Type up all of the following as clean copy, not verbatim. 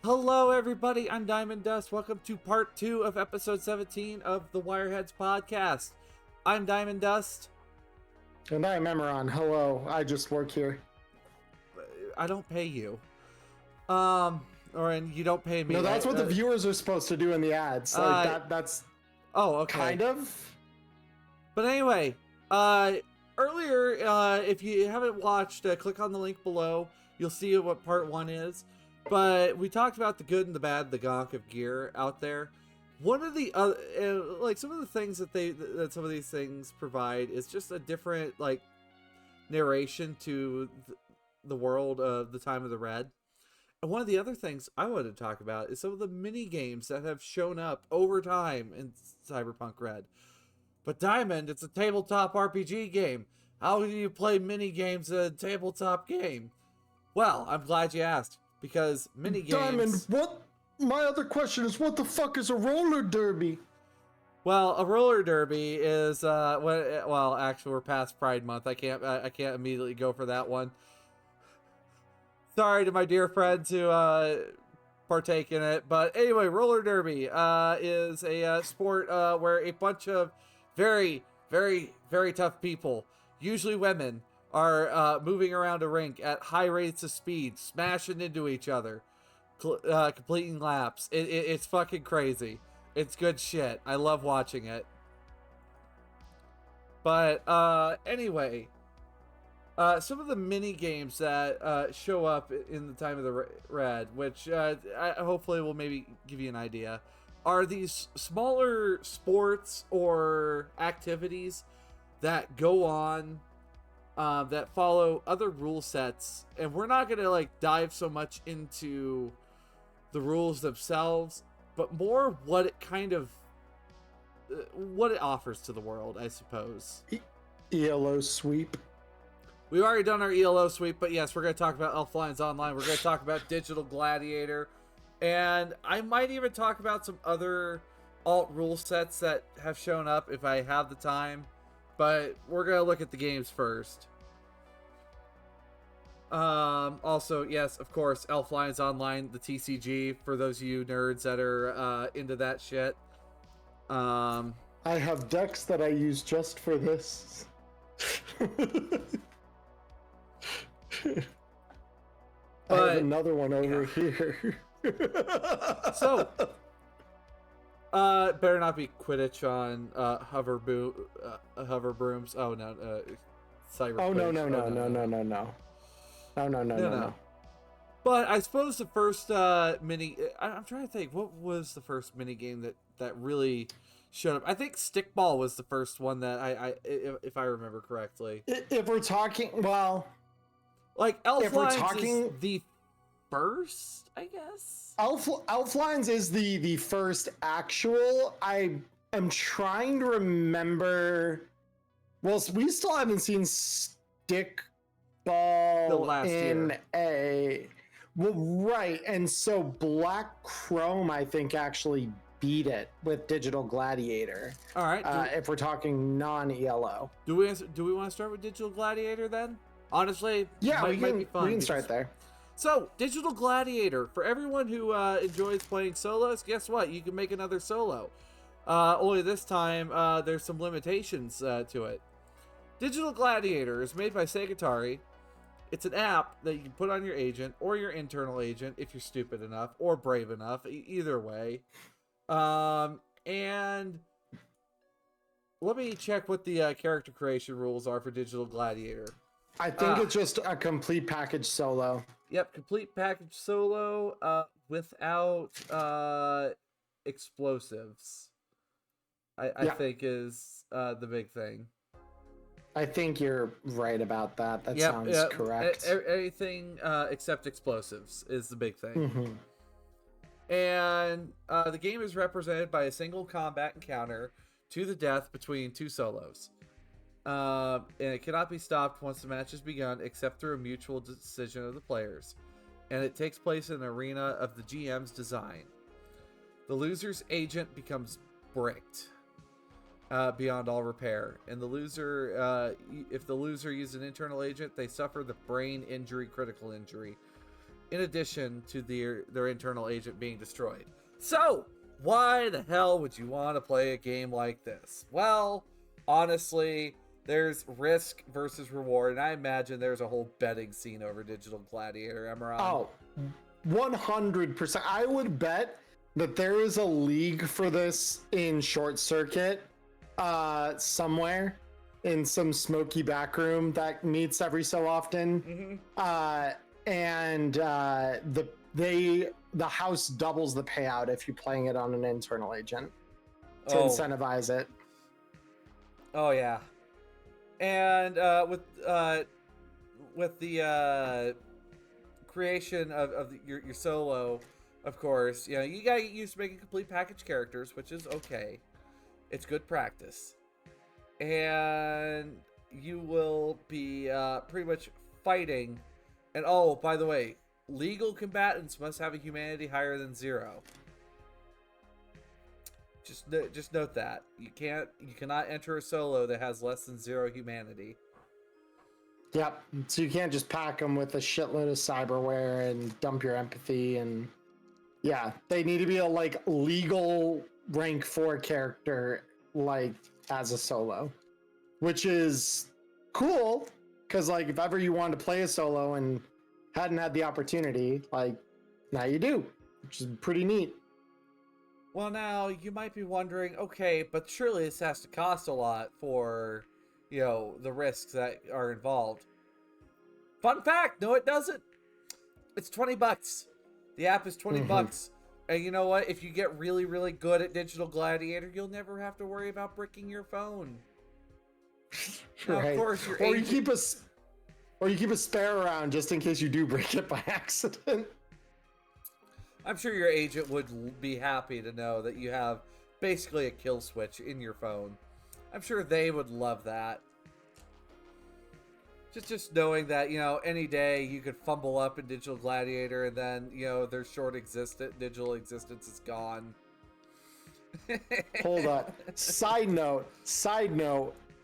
Hello, everybody. I'm Diamond Dust. Welcome to part 2 of episode 17 of the Wireheads podcast. I'm Diamond Dust. And I'm Emmerron. Hello, I just work here. I don't pay you. And you don't pay me. No, that's what the viewers are supposed to do in the ads. That's okay. Kind of. But anyway, earlier, if you haven't watched, click on the link below. You'll see what part 1 is. But we talked about the good and the bad, the gonk of gear out there. One of the other, some of the things that some of these things provide is just a different narration to the world of the time of the Red. And one of the other things I wanted to talk about is some of the mini games that have shown up over time in Cyberpunk RED. But Diamond, it's a tabletop RPG game. How do you play mini games in a tabletop game? Well, I'm glad you asked. Because mini games. Diamond, what? My other question is, what the fuck is a roller derby? Well, a roller derby is actually we're past Pride Month. I can't immediately go for that one. Sorry to my dear friends who partake in it, but anyway, roller derby is a sport where a bunch of very, very, very tough people, usually women, are moving around a rink at high rates of speed, smashing into each other, completing laps. It's fucking crazy. It's good shit. I love watching it. But anyway, some of the mini games that show up in the time of the Red, which hopefully will maybe give you an idea, are these smaller sports or activities that go on that follow other rule sets, and we're not gonna dive so much into the rules themselves, but more what it kind of what it offers to the world, I suppose. ELO sweep. We've already done our ELO sweep, but yes, we're gonna talk about Elflines Online. We're gonna talk about Digital Gladiator, and I might even talk about some other alt rule sets that have shown up if I have the time. But we're going to look at the games first. Also, yes, of course, Elflines Online, the TCG, for those of you nerds that are into that shit. I have decks that I use just for this. I have another one over here. So, better not be Quidditch on hover brooms. Oh no, Cyberpunk. Oh no. But I suppose the first mini. I'm trying to think. What was the first mini game that really showed up? I think Stickball was the first one that if I remember correctly. If we're talking, well, Elflines is the first, I guess. Elflines is the first actual. I am trying to remember. Well, we still haven't seen Stickball in year. A. Well, right, and so Black Chrome, I think, actually beat it with Digital Gladiator. All right. If we're talking non-ELO, do we want to start with Digital Gladiator then? Honestly, yeah, we can start there. So, Digital Gladiator, for everyone who enjoys playing solos, guess what? You can make another solo. Only this time, there's some limitations to it. Digital Gladiator is made by Segatari. It's an app that you can put on your agent or your internal agent if you're stupid enough or brave enough, either way. And let me check what the character creation rules are for Digital Gladiator. I think it's just a complete package solo. Yep, complete package solo without explosives. I think is the big thing. I think you're right about that. That sounds correct. Anything except explosives is the big thing. Mm-hmm. And the game is represented by a single combat encounter to the death between two solos. And it cannot be stopped once the match has begun except through a mutual decision of the players. And it takes place in an arena of the GM's design. The loser's agent becomes bricked beyond all repair. And the loser, if the loser uses an internal agent, they suffer the brain injury, critical injury. in addition to their internal agent being destroyed. So, why the hell would you want to play a game like this? Well, honestly, there's risk versus reward, and I imagine there's a whole betting scene over Digital Gladiator, Emmerron. Oh, 100%. I would bet that there is a league for this in Short Circuit somewhere in some smoky back room that meets every so often. And the house doubles the payout if you're playing it on an internal agent to incentivize it. Oh yeah, and with the creation of your solo, of course, you know, you gotta get used to making complete package characters, which is okay. It's good practice, and you will be pretty much fighting. And oh, by the way, legal combatants must have a humanity higher than 0. Just note that you cannot enter a solo that has less than 0 humanity. Yep. So you can't just pack them with a shitload of cyberware and dump your empathy. And yeah, they need to be a like legal rank 4 character, like as a solo, which is cool. Because like if ever you wanted to play a solo and hadn't had the opportunity, like now you do, which is pretty neat. Well, now you might be wondering, okay, but surely this has to cost a lot for, you know, the risks that are involved. Fun fact, no, it doesn't. It's $20. The app is $20. And you know what? If you get really, really good at Digital Gladiator, you'll never have to worry about bricking your phone. Now, Right. of course, Or you keep a spare around just in case you do break it by accident. I'm sure your agent would be happy to know that you have basically a kill switch in your phone. I'm sure they would love that. Just knowing that, you know, any day you could fumble up in Digital Gladiator and then, you know, their digital existence is gone. Hold up. Side note.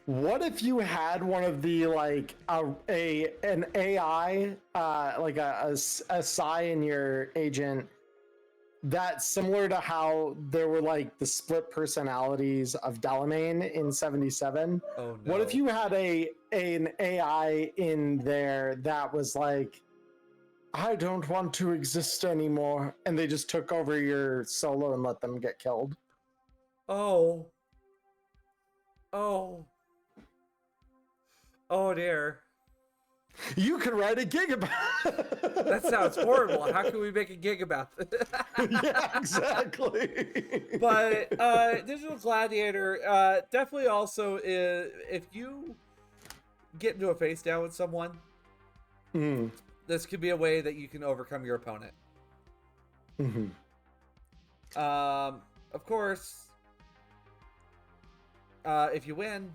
What if you had one of the like an AI like a SI in your agent that's similar to how there were like the split personalities of Delamain in 77? Oh no. What if you had an AI in there that was like, I don't want to exist anymore, and they just took over your solo and let them get killed? Oh dear. You could write a gig about it. That sounds horrible. How can we make a gig about that? Yeah, exactly. But Digital Gladiator definitely also is, if you get into a face down with someone, this could be a way that you can overcome your opponent. Of course, if you win,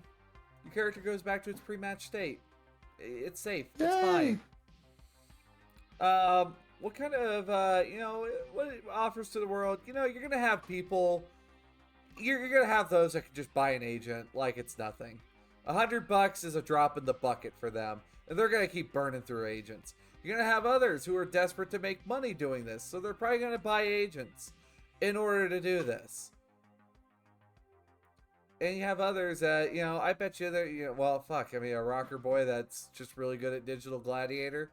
your character goes back to its pre-match state. It's safe. It's fine. What kind of, you know, what it offers to the world? You know, you're going to have people, you're going to have those that can just buy an agent like it's nothing. $100 is a drop in the bucket for them, and they're going to keep burning through agents. You're going to have others who are desperate to make money doing this, so they're probably going to buy agents in order to do this. And you have others that, you know, I bet you that, you know, well, fuck, I mean, a rocker boy that's just really good at Digital Gladiator.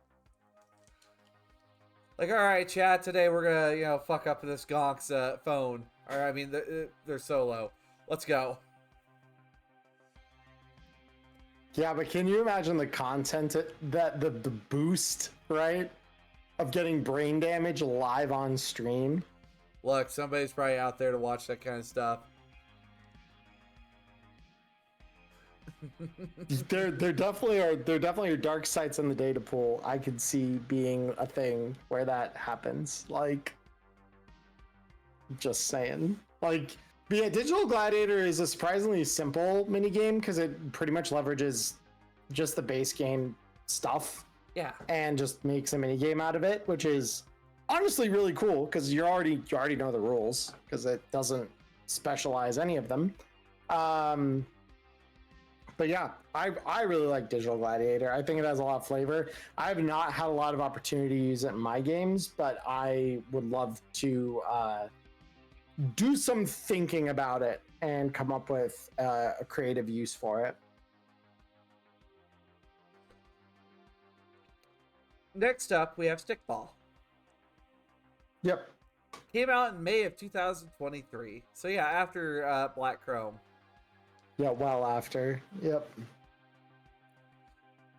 Like, all right, chat, today we're gonna, you know, fuck up this gonk's phone. Or, I mean, they're solo. Let's go. Yeah, but can you imagine the content that the boost, right, of getting brain damage live on stream? Look, somebody's probably out there to watch that kind of stuff. There definitely are dark sites in the data pool. I could see being a thing where that happens. Like, just saying. Like, but yeah, Digital Gladiator is a surprisingly simple minigame because it pretty much leverages just the base game stuff. Yeah. And just makes a minigame out of it, which is honestly really cool because you already know the rules because it doesn't specialize any of them. But yeah, I really like Digital Gladiator. I think it has a lot of flavor. I have not had a lot of opportunity to use it in my games, but I would love to do some thinking about it and come up with a creative use for it. Next up, we have Stickball. Yep. Came out in May of 2023. So yeah, after Black Chrome. Yeah, well after. Yep.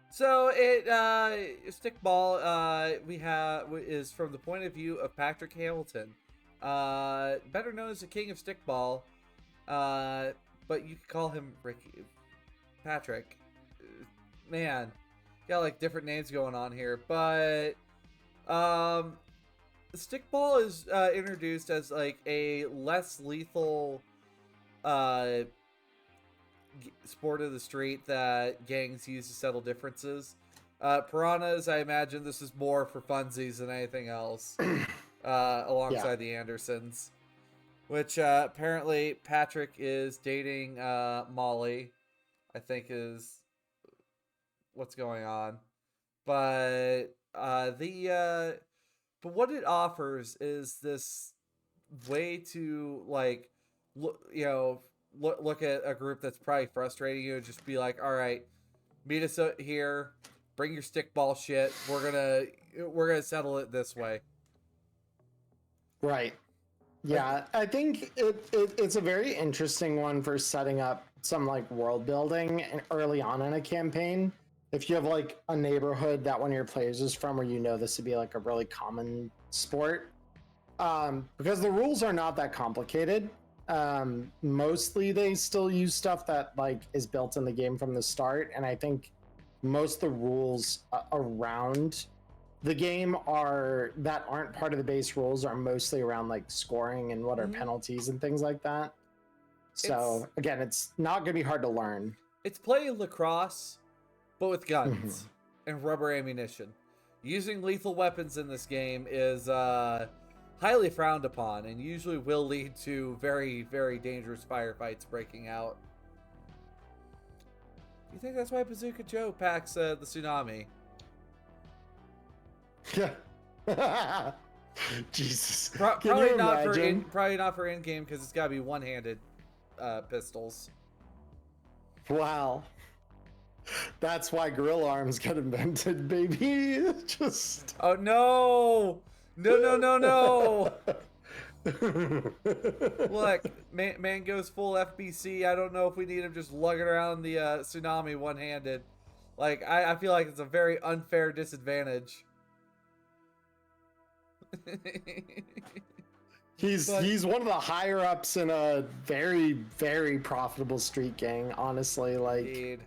So it Stickball we have is from the point of view of Patrick Hamilton, better known as the King of Stickball, but you could call him Ricky Patrick. Man, got like different names going on here, but Stickball is introduced as like a less lethal sport of the street that gangs use to settle differences. Piranhas, I imagine this is more for funsies than anything else, alongside the Andersons, which apparently Patrick is dating Molly, I think is what's going on. But but what it offers is this way to like look at a group that's probably frustrating you and just be like, all right, meet us here, bring your stickball shit, we're gonna settle it this way. Right. Yeah, I think it's a very interesting one for setting up some like world building early on in a campaign. If you have like a neighborhood that one of your players is from, where you know this would be like a really common sport, because the rules are not that complicated. Mostly they still use stuff that like is built in the game from the start, and I think most of the rules around the game that aren't part of the base rules are mostly around like scoring and what are penalties and things like that. So again, it's not gonna be hard to learn. It's playing lacrosse, but with guns and rubber ammunition. Using lethal weapons in this game is highly frowned upon and usually will lead to very, very dangerous firefights breaking out. Do you think that's why Bazooka Joe packs the tsunami? Yeah. Jesus. Probably not for in-game, because it's got to be one-handed pistols. Wow. That's why gorilla arms got invented, baby. Just. Oh no! No! Look, man goes full FBC. I don't know if we need him just lugging around the tsunami one-handed. Like, I feel like it's a very unfair disadvantage. He's one of the higher ups in a very, very profitable street gang, honestly. Like, indeed.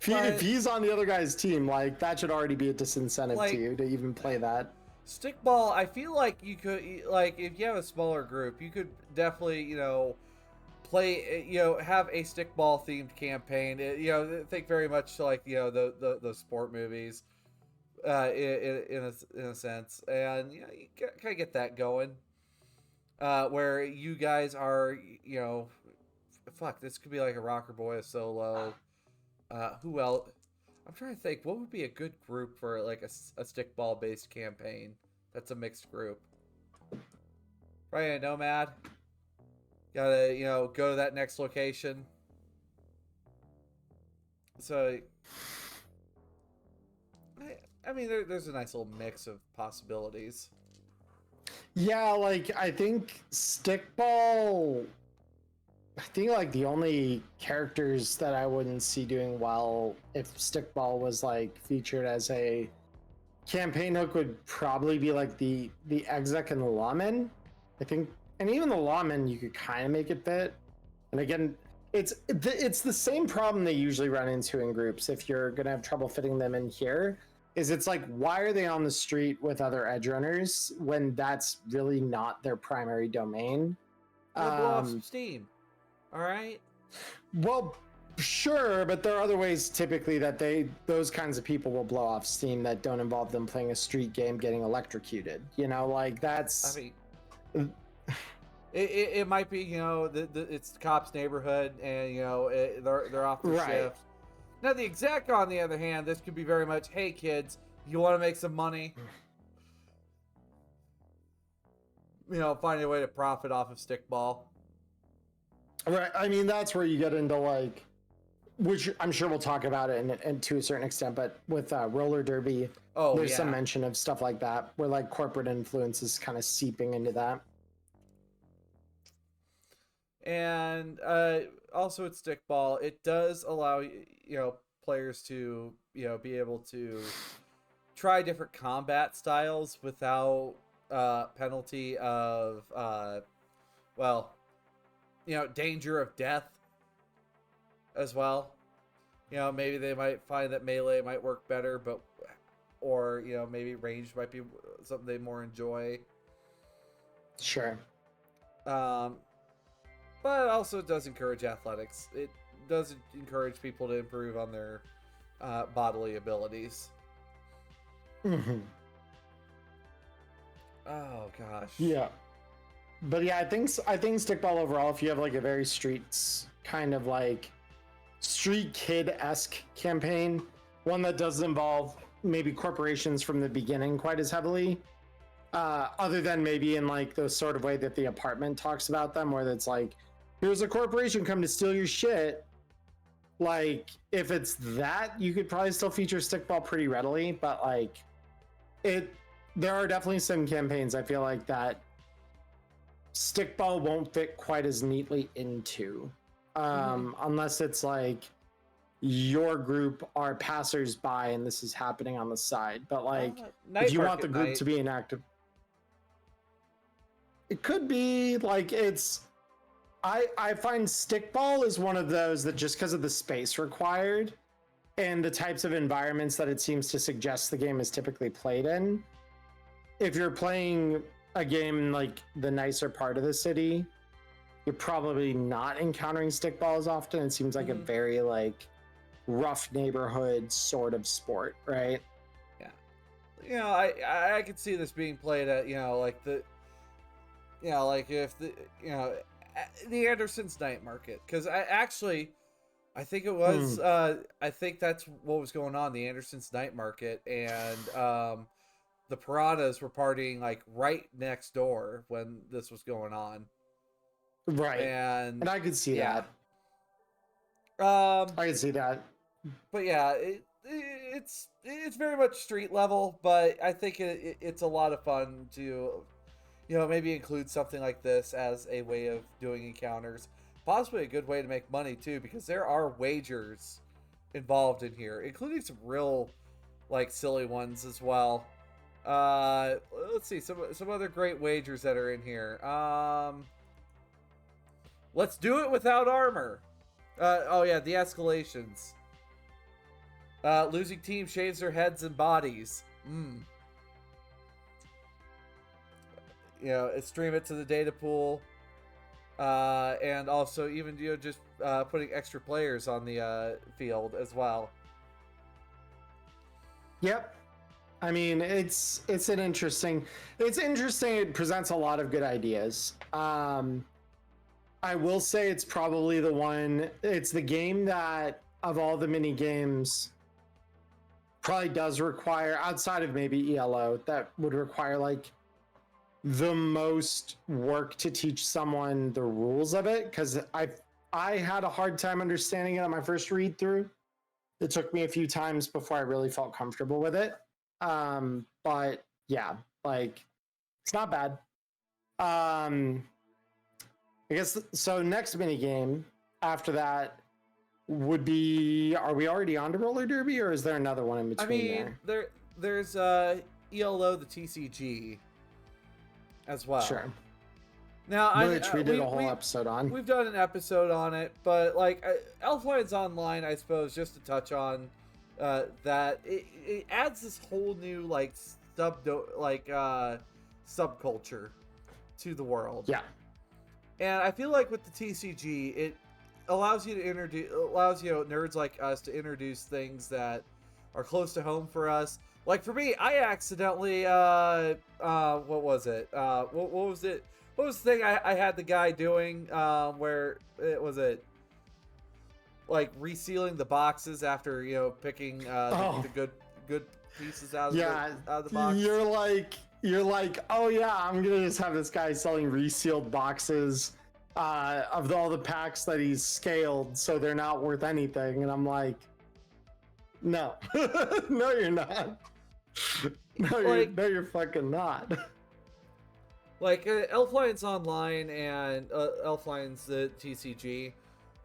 if he's on the other guy's team, like, that should already be a disincentive to you to even play that. Stickball, I feel like you could, like, if you have a smaller group, you could definitely, play, have a stickball themed campaign. Think very much like, the sport movies, in a sense, and you kind of get that going, where you guys are, fuck, this could be like a Rocker Boy, a solo. Who else? I'm trying to think, what would be a good group for like a stickball based campaign that's a mixed group? Probably a nomad. Gotta, go to that next location. So, I mean, there's a nice little mix of possibilities. Yeah, like, I think stickball... I think, like, the only characters that I wouldn't see doing well if stickball was, like, featured as a campaign hook would probably be, like, the exec and the lawman. I think... And even the lawman, you could kind of make it fit. And again, it's the same problem they usually run into in groups if you're going to have trouble fitting them in here. It's like, why are they on the street with other edge runners when that's really not their primary domain? Blow off some steam. All right. Well, sure, but there are other ways typically that those kinds of people will blow off steam that don't involve them playing a street game getting electrocuted. Like, that's... I mean, it might be, you know, it's the cop's neighborhood, and you know they're off their shift. Now the exec, on the other hand, this could be very much, hey kids, you want to make some money? You know, finding a way to profit off of stickball. Right. I mean, that's where you get into like, which I'm sure we'll talk about it and to a certain extent, but with roller derby, there's some mention of stuff like that where like corporate influence is kind of seeping into that. And also with stickball, it does allow, you know, players to, you know, be able to try different combat styles without penalty of well, you know, danger of death as well. You know, maybe they might find that melee might work better, but or, you know, maybe range might be something they more enjoy. Sure. But also it does encourage athletics. It does encourage people to improve on their bodily abilities. Mm-hmm. Oh gosh. Yeah. But yeah, I think stickball overall, if you have like a very streets kind of like street kid-esque campaign, one that doesn't involve maybe corporations from the beginning quite as heavily, other than maybe in like the sort of way that the apartment talks about them, where it's like, here's a corporation come to steal your shit. Like, if it's that, you could probably still feature stickball pretty readily, but like there are definitely some campaigns I feel like that stickball won't fit quite as neatly into, unless it's like your group are passers-by and this is happening on the side. But like, if you want the group to be inactive, it could be like I find stickball is one of those that, just because of the space required and the types of environments that it seems to suggest the game is typically played in, if you're playing a game in like the nicer part of the city, you're probably not encountering stickball as often. It seems like a very like rough neighborhood sort of sport, right? Yeah. You know, I could see this being played at, you know, like the, you know, like if the, you know, the Anderson's night market, because I think it was I think that's what was going on, the Anderson's night market, and the Piranhas were partying like right next door when this was going on. Right. And I could see that. I could see that. But yeah, it's very much street level, but I think it's a lot of fun to, you know, maybe include something like this as a way of doing encounters. Possibly a good way to make money too, because there are wagers involved in here, including some real like silly ones as well. Let's see some other great wagers that are in here. Let's do it without armor. Oh yeah, the escalations. Losing team shaves their heads and bodies. You know, stream it to the data pool, and also even, you know, just putting extra players on the field as well. Yep. I mean, it's interesting. It presents a lot of good ideas. I will say it's probably it's the game that, of all the mini games, probably does require, outside of maybe ELO, that would require like the most work to teach someone the rules of it, because I had a hard time understanding it on my first read through. It took me a few times before I really felt comfortable with it. But yeah, like, it's not bad. I guess so. Next mini game after that would be, are we already on to roller derby, or is there another one in between? I mean, there's ELO, the TCG as well. Sure. Now, which we did a whole episode on. We've done an episode on it, but like Elflines Online, I suppose, just to touch on that, it adds this whole new like subculture to the world. Yeah. And I feel like with the TCG, it allows you to nerds like us to introduce things that are close to home for us, Like for me, I accidentally what was it? What was it? What was the thing I had the guy doing where it was it like resealing the boxes after picking the good pieces out of the box. You're like, oh yeah, I'm gonna just have this guy selling resealed boxes of all the packs that he's scaled, so they're not worth anything. And I'm like, no, no, you're not. No, you're fucking not. Like Elflines Online and Elflines the TCG,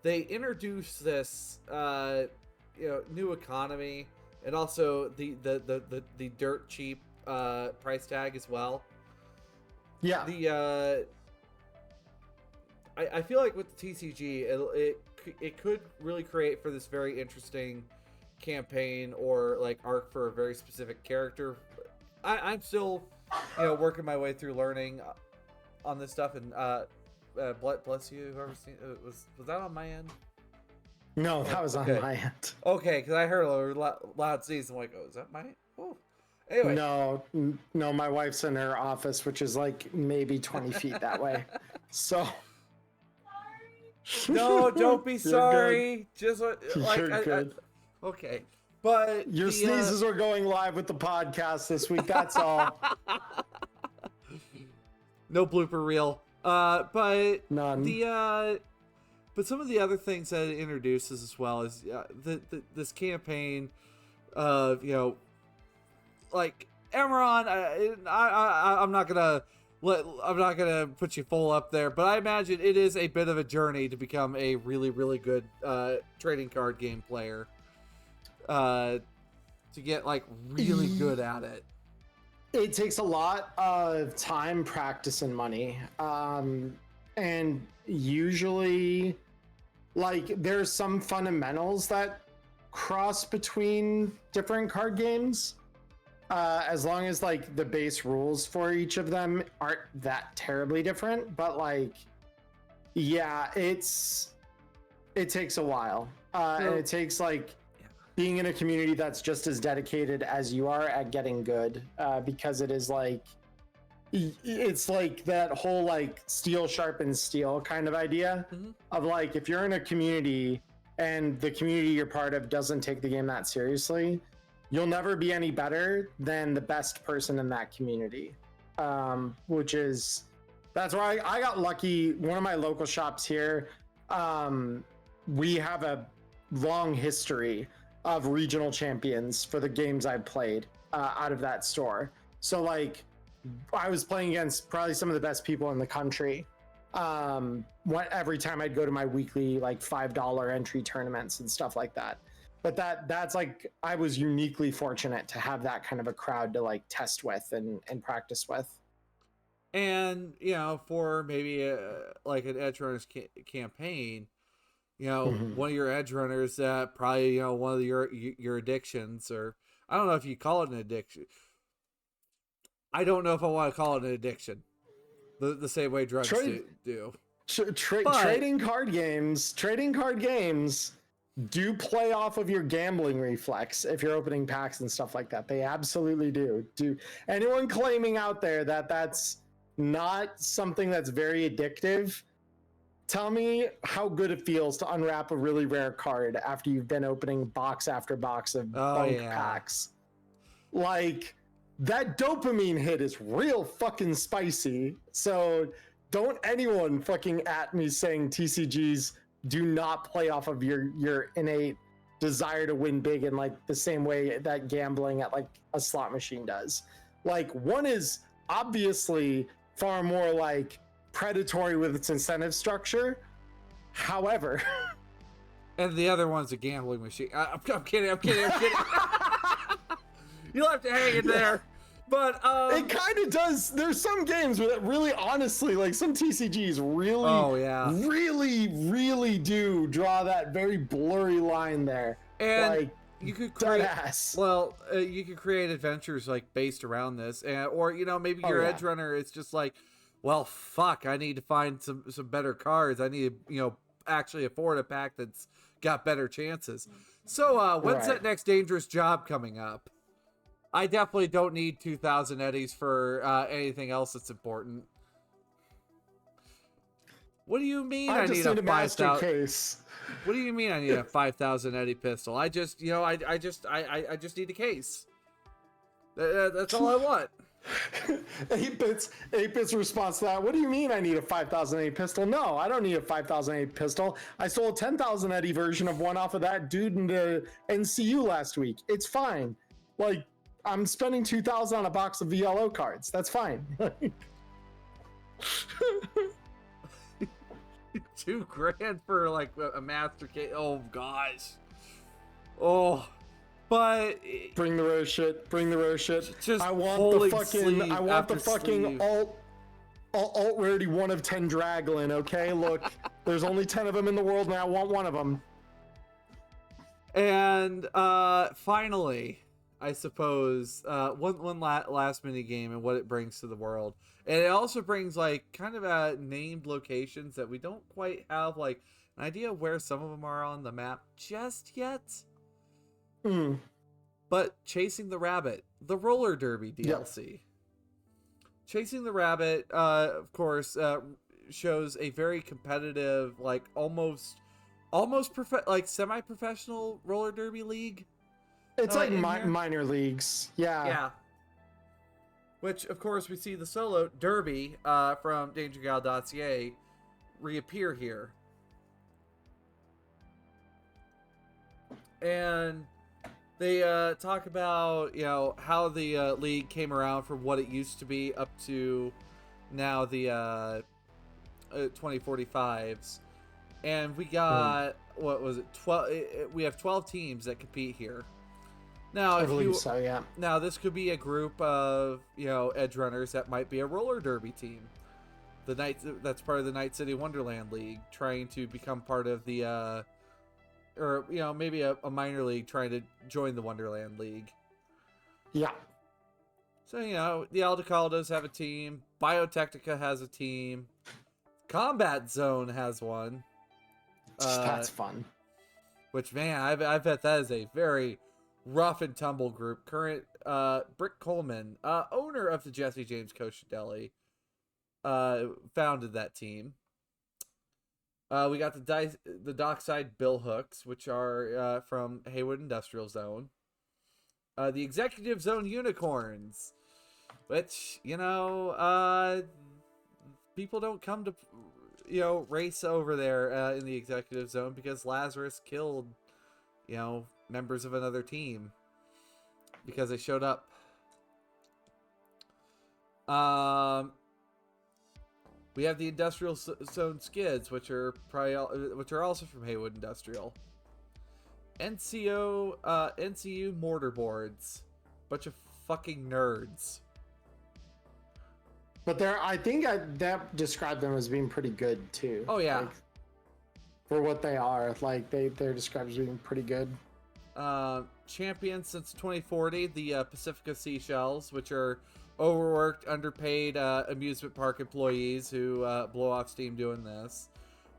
they introduced this new economy and also the dirt cheap price tag as well. Yeah. I feel like with the TCG, it could really create for this very interesting campaign or like arc for a very specific character. I'm still working my way through learning on this stuff, and bless you, whoever's seen it. Was that on my end? No, that was on my end. Okay, because I heard a loud sneeze. I'm like, oh, is that my? Oh, anyway. No, my wife's in her office, which is like maybe 20 feet that way. So. No, don't be sorry. Just like you're good. Okay, but your sneezes are going live with the podcast this week. That's all. No blooper reel. But none. But some of the other things that it introduces as well is this campaign of like Emmerron. I'm not gonna put you full up there, but I imagine it is a bit of a journey to become a really, really good trading card game player. To get like really good at it. It takes a lot of time, practice, and money. And usually, like, there's some fundamentals that cross between different card games. As long as like the base rules for each of them aren't that terribly different, but like, yeah, it takes a while, and it takes like being in a community that's just as dedicated as you are at getting good, because it is like, it's like that whole like steel sharpens steel kind of idea of like, if you're in a community and the community you're part of doesn't take the game that seriously, you'll never be any better than the best person in that community. That's why I got lucky. One of my local shops here, we have a long history of regional champions for the games I've played out of that store. So like, I was playing against probably some of the best people in the country every time I'd go to my weekly like $5 entry tournaments and stuff like that. But that's like, I was uniquely fortunate to have that kind of a crowd to like test with and practice with. And for maybe like an Edge Runners campaign, one of your Edge Runners that probably one of your addictions, or I don't know if you call it an addiction. I don't know if I want to call it an addiction, the same way drugs do. Trading card games do play off of your gambling reflex if you're opening packs and stuff like that. They absolutely do. Anyone claiming out there that that's not something that's very addictive, tell me how good it feels to unwrap a really rare card after you've been opening box after box of packs. Like, that dopamine hit is real fucking spicy. So don't anyone fucking at me saying TCGs do not play off of your innate desire to win big in like the same way that gambling at like a slot machine does. Like, one is obviously far more like predatory with its incentive structure. However, and the other one's a gambling machine. I'm kidding. You'll have to hang it there. But it kind of does. There's some games where that really, honestly, like some TCGs really do draw that very blurry line there. And like, you could create you could create adventures like based around this, or maybe your Edge Runner. It's just like, well, fuck, I need to find some better cards. I need to actually afford a pack that's got better chances. So when's that next dangerous job coming up? I definitely don't need 2,000 eddies for anything else that's important. What do you mean I I just need a need a master 5,000? case. What do you mean I need a 5,000 eddy pistol? I just, I just need a case. That's all I want. 8-bit's response to that. What do you mean I need a 5,000 pistol? No, I don't need a 5,000 pistol. I sold a 10,000 Eddie version of one off of that dude in the NCU last week. It's fine. Like, I'm spending 2,000 on a box of VLO cards. That's fine. $2,000 for like a master case. Oh gosh. Oh, but Bring the rose shit. Bring the rose shit. Just I want the fucking. sleeve I want the after fucking sleeve. alt rarity 1 of 10 Draglin. Okay, look, there's only 10 of them in the world, and I want one of them. And finally, I suppose one last mini game and what it brings to the world, and it also brings like kind of named locations that we don't quite have like an idea of where some of them are on the map just yet. But Chasing the Rabbit, the roller derby DLC. Yep. Chasing the Rabbit, of course, shows a very competitive, like almost semi-professional roller derby league. It's like minor leagues. Yeah. Which, of course, we see the solo derby from DangerGal.ca reappear here. And they talk about, how the league came around from what it used to be up to now the 2045s. And we got, what was it, 12? We have 12 teams that compete here. Now, I believe so, yeah. Now, this could be a group of, edge runners that might be a roller derby team. That's part of the Night City Wonderland League, trying to become part of the, or, maybe a minor league trying to join the Wonderland League. Yeah. So, the Aldecaldos have a team. Biotechnica has a team. Combat Zone has one. That's fun. Which, man, I bet that is a very rough and tumble group. Current Brick Coleman, owner of the Jesse James Kosher Deli, founded that team. We got the Dockside Bill Hooks, which are from Haywood Industrial Zone. The Executive Zone Unicorns, which, people don't come to, race over there in the Executive Zone because Lazarus killed, members of another team because they showed up. We have the Industrial Zone Skids, which are also from Haywood Industrial. NCU Mortarboards, bunch of fucking nerds. But I think that described them as being pretty good too. Oh yeah. Like, for what they are, like they're described as being pretty good. Champions since 2040, the Pacifica Seashells, which are overworked, underpaid amusement park employees who blow off steam doing this.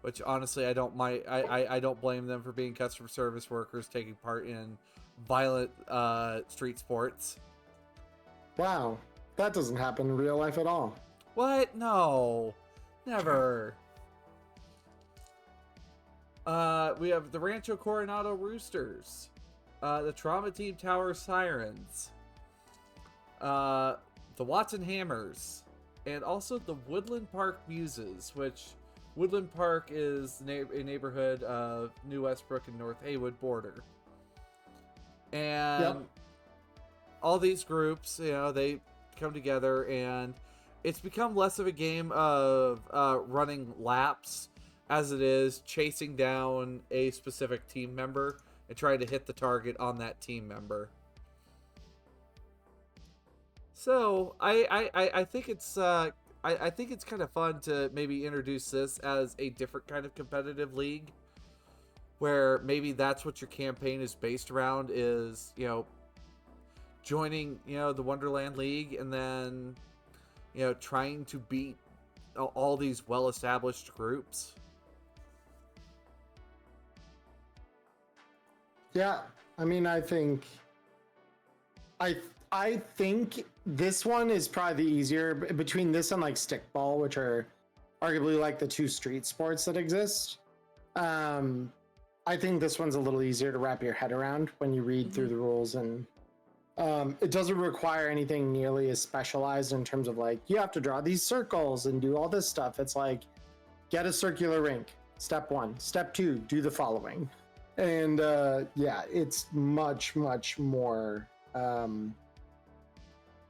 Which honestly, I don't blame them for being customer service workers taking part in violent street sports. Wow, that doesn't happen in real life at all. What? No, never. We have the Rancho Coronado Roosters, the Trauma Team Tower Sirens, the Watson Hammers, and also the Woodland Park Muses, which Woodland Park is a neighborhood of New Westbrook and North Haywood border. And all these groups, they come together, and it's become less of a game of running laps as it is chasing down a specific team member and trying to hit the target on that team member. So I think it's I think it's kind of fun to maybe introduce this as a different kind of competitive league, where maybe that's what your campaign is based around, is joining the Wonderland League and then trying to beat all these well-established groups. Yeah, I mean, I think I think this one is probably the easier between this and like stickball, which are arguably like the two street sports that exist. I think this one's a little easier to wrap your head around when you read through the rules, and it doesn't require anything nearly as specialized in terms of like you have to draw these circles and do all this stuff. It's like get a circular rink. Step 1. Step 2, do the following. And yeah, it's much more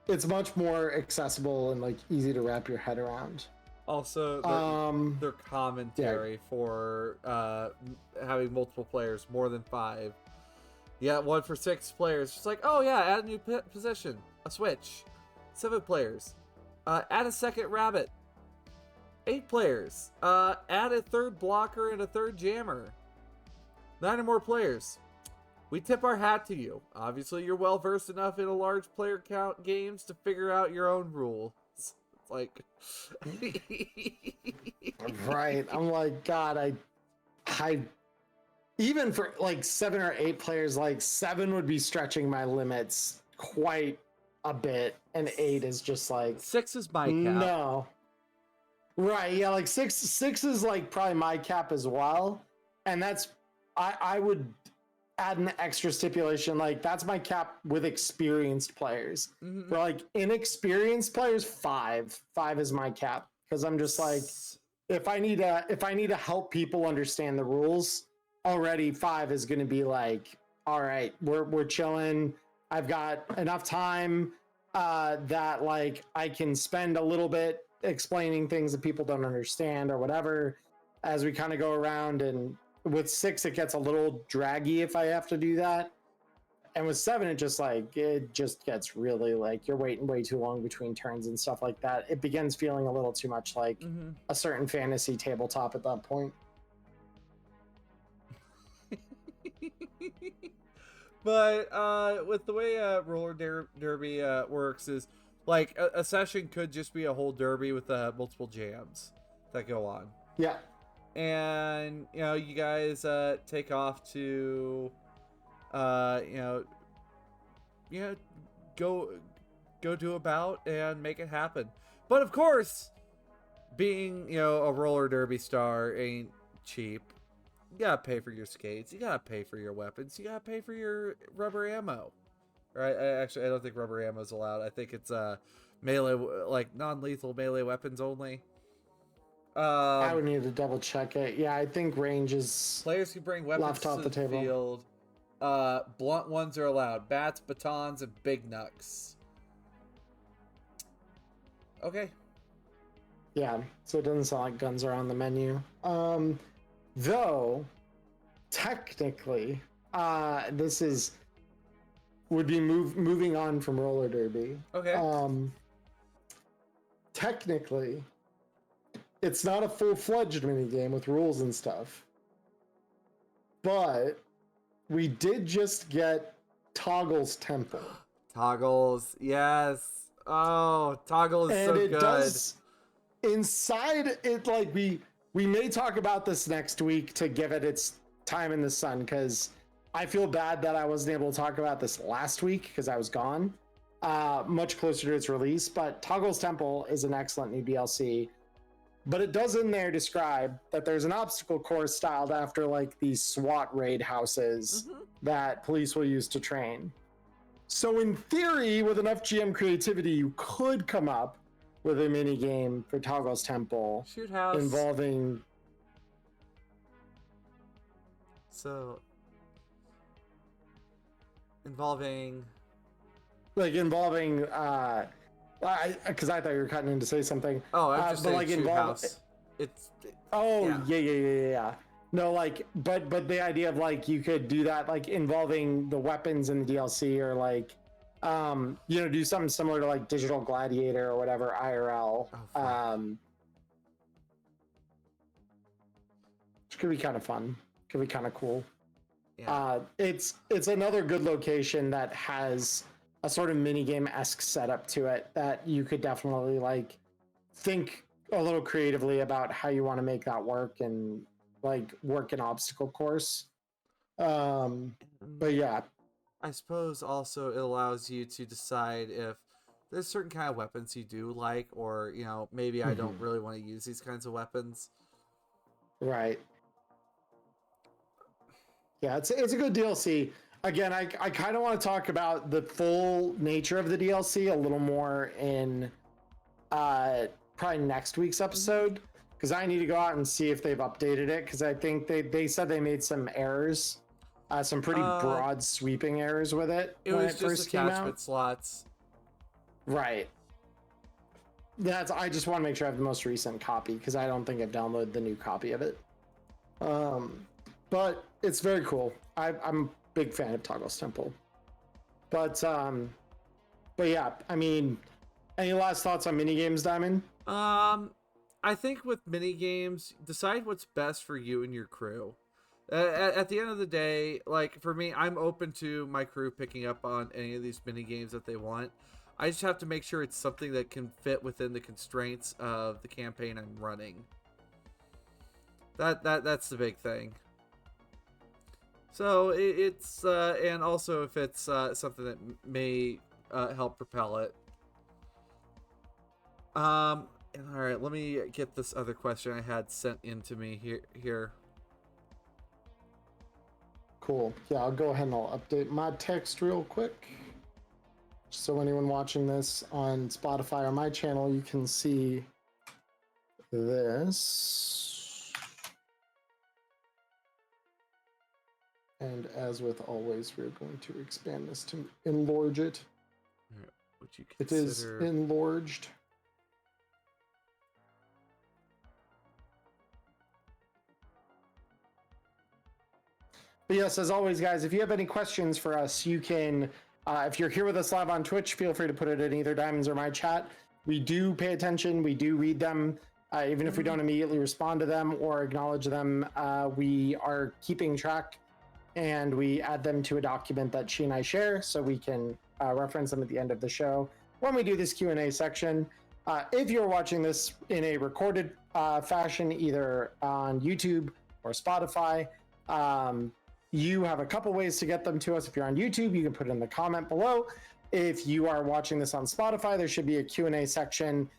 it's much more accessible and like easy to wrap your head around. Also, their commentary for having multiple players, more than 5. You got one for 6 players. Just like, oh yeah, add a new position, a switch. 7 players. Add a second rabbit. 8 players. Add a third blocker and a third jammer. 9 or more players. We tip our hat to you. Obviously, you're well versed enough in a large player count games to figure out your own rules. It's like, right. I'm like, God, I even for like 7 or 8 players, like 7 would be stretching my limits quite a bit, and 8 is just like 6 is my cap. No. Right, yeah, like six is like probably my cap as well. And that's I would add an extra stipulation, like that's my cap with experienced players. For like inexperienced players, 5 is my cap, because I'm just like, if I need to help people understand the rules, already 5 is going to be like, all right, we're chilling. I've got enough time that like I can spend a little bit explaining things that people don't understand or whatever as we kind of go around. And with 6 it gets a little draggy if I have to do that, and with 7 it just gets really like you're waiting way too long between turns and stuff like that. It begins feeling a little too much like a certain fantasy tabletop at that point. But with the way roller derby works is like a session could just be a whole derby with multiple jams that go on. Yeah. And you guys take off to go do a bout and make it happen. But of course, being a roller derby star ain't cheap. You gotta pay for your skates, you gotta pay for your weapons, you gotta pay for your rubber ammo. Right? I don't think rubber ammo is allowed. I think it's melee, like non-lethal melee weapons only. I would need to double check it. Yeah, I think range is players can bring weapons left off to the the table. field. Blunt ones are allowed. Bats, batons, and big knucks. Okay. Yeah, so it doesn't sound like guns are on the menu. Though, technically, this would be moving on from roller derby. Okay. Technically, it's not a full-fledged minigame with rules and stuff, but we did just get Toggle's Temple. Toggles, yes. Oh, Toggle is so good. And it does, inside it, like, we may talk about this next week to give it its time in the sun, because I feel bad that I wasn't able to talk about this last week because I was gone, much closer to its release. But Toggle's Temple is an excellent new DLC. But it does in there describe that there's an obstacle course styled after like these SWAT raid houses that police will use to train. So in theory, with enough GM creativity, you could come up with a mini game for Toggle's Temple Shoot house involving. Involving. Because I thought you were cutting in to say something. Oh, I'm just saying like shoot house. Yeah. No, like, but the idea of like you could do that, like involving the weapons in the DLC, or like, do something similar to like Digital Gladiator or whatever IRL. Which could be kind of fun. Could be kind of cool. Yeah. It's another good location that has a sort of minigame-esque setup to it that you could definitely like think a little creatively about how you want to make that work and like work an obstacle course. But yeah, I suppose also it allows you to decide if there's certain kind of weapons you do like, or maybe I don't really want to use these kinds of weapons. Right. Yeah, it's a good DLC. Again, I kind of want to talk about the full nature of the DLC a little more in probably next week's episode, because I need to go out and see if they've updated it, because I think they said they made some errors, some pretty broad sweeping errors with it when was it just first came attachment out. slots. Right. I just want to make sure I have the most recent copy, because I don't think I've downloaded the new copy of it. But it's very cool. I'm a big fan of Toggle's Temple. But yeah, I mean, any last thoughts on minigames, Diamond? I think with minigames, decide what's best for you and your crew. At the end of the day, like for me, I'm open to my crew picking up on any of these minigames that they want. I just have to make sure it's something that can fit within the constraints of the campaign I'm running. That's the big thing. So it's and also if it's something that may help propel it. All right, let me get this other question I had sent into me here. Cool. Yeah, I'll go ahead and I'll update my text real quick. So anyone watching this on Spotify or my channel, you can see this. And as with always, we're going to expand this to enlarge it. Would you consider... It is enlarged. But yes, as always, guys, if you have any questions for us, you can, if you're here with us live on Twitch, feel free to put it in either Diamond's or my chat. We do pay attention. We do read them. Even if we don't immediately respond to them or acknowledge them, we are keeping track, and we add them to a document that she and I share so we can reference them at the end of the show when we do this Q&A section. If you're watching this in a recorded fashion, either on YouTube or Spotify, you have a couple ways to get them to us. If you're on YouTube, you can put it in the comment below. If you are watching this on Spotify, there should be a Q&A section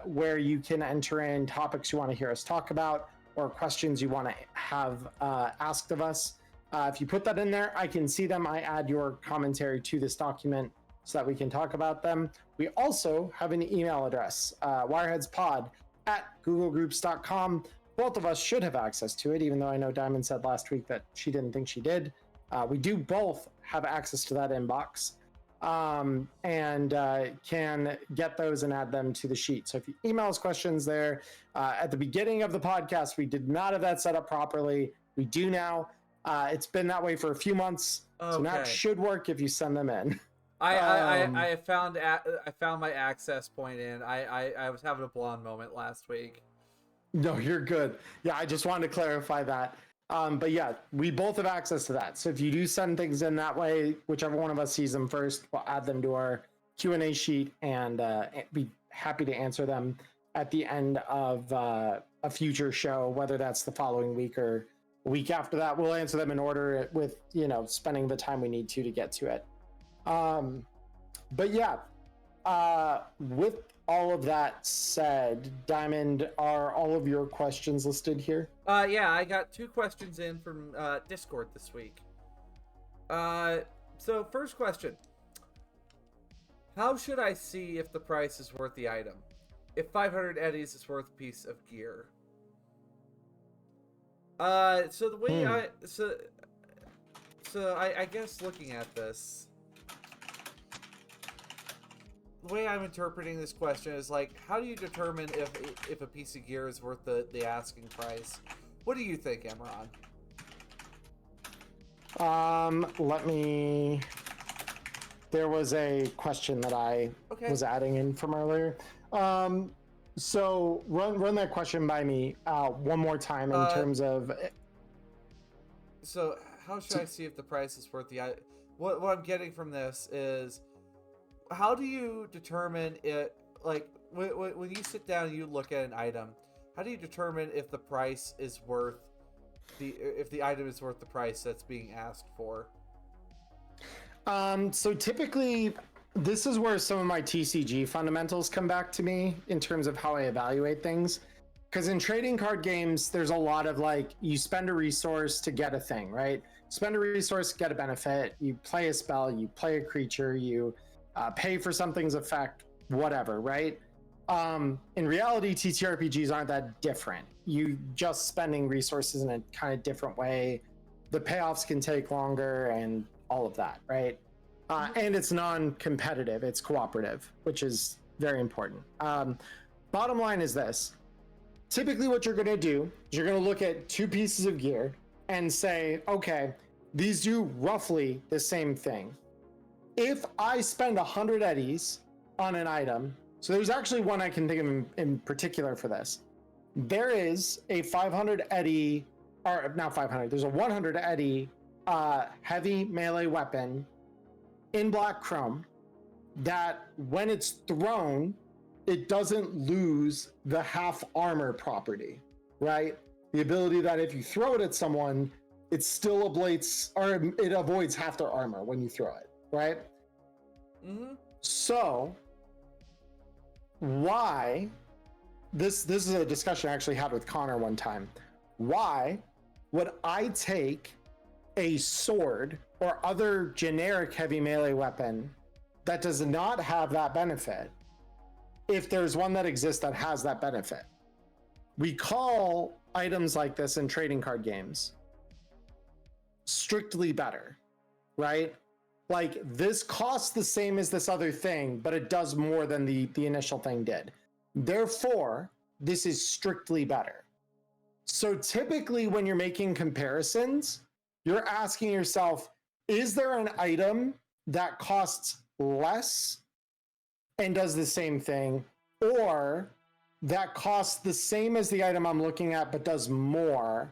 where you can enter in topics you want to hear us talk about or questions you want to have asked of us. If you put that in there, I can see them. I add your commentary to this document so that we can talk about them. We also have an email address, wireheadspod@googlegroups.com. Both of us should have access to it, even though I know Diamond said last week that she didn't think she did. We do both have access to that inbox, and can get those and add them to the sheet. So if you email us questions there, at the beginning of the podcast, we did not have that set up properly. We do now. It's been that way for a few months, so now it should work if you send them in. I found my access point in. I was having a blonde moment last week. No, you're good. Yeah, I just wanted to clarify that. But yeah, we both have access to that. So if you do send things in that way, whichever one of us sees them first, we'll add them to our Q&A sheet and be happy to answer them at the end of a future show, whether that's the following week or a week after that. We'll answer them in order with, spending the time we need to get to it. But yeah, with all of that said, Diamond, are all of your questions listed here? Yeah, I got 2 questions in from Discord this week. So first question. How should I see if the price is worth the item? If 500 eddies is worth a piece of gear? So the way I guess looking at this, the way I'm interpreting this question is like, how do you determine if a piece of gear is worth the asking price? What do you think, Emmerron? There was a question that I was adding in from earlier. So run that question by me one more time in terms of. So how should I see if the price is worth the item? What I'm getting from this is, how do you determine it? Like when you sit down and you look at an item, how do you determine if the price is worth if the item is worth the price that's being asked for? So typically, this is where some of my TCG fundamentals come back to me in terms of how I evaluate things. Because in trading card games, there's a lot of like, you spend a resource to get a thing, right? Spend a resource, get a benefit. You play a spell, you play a creature, you pay for something's effect, whatever, right? In reality, TTRPGs aren't that different. You just spending resources in a kind of different way. The payoffs can take longer and all of that, right? And it's non-competitive, it's cooperative, which is very important. Bottom line is this. Typically what you're going to do is you're going to look at two pieces of gear and say, okay, these do roughly the same thing. If I spend 100 eddies on an item, so there's actually one I can think of in particular for this. There is a 500 eddy, or not 500, there's a 100 eddy heavy melee weapon in black chrome that when it's thrown, it doesn't lose the half armor property, right? The ability that if you throw it at someone, it still ablates, or it avoids half their armor when you throw it, right? Mm-hmm. So why, this is a discussion I actually had with Connor one time. Why would I take a sword or other generic heavy melee weapon that does not have that benefit if there's one that exists that has that benefit? We call items like this in trading card games strictly better, right? Like, this costs the same as this other thing, but it does more than the initial thing did. Therefore, this is strictly better. So typically when you're making comparisons, you're asking yourself, is there an item that costs less and does the same thing, or that costs the same as the item I'm looking at but does more,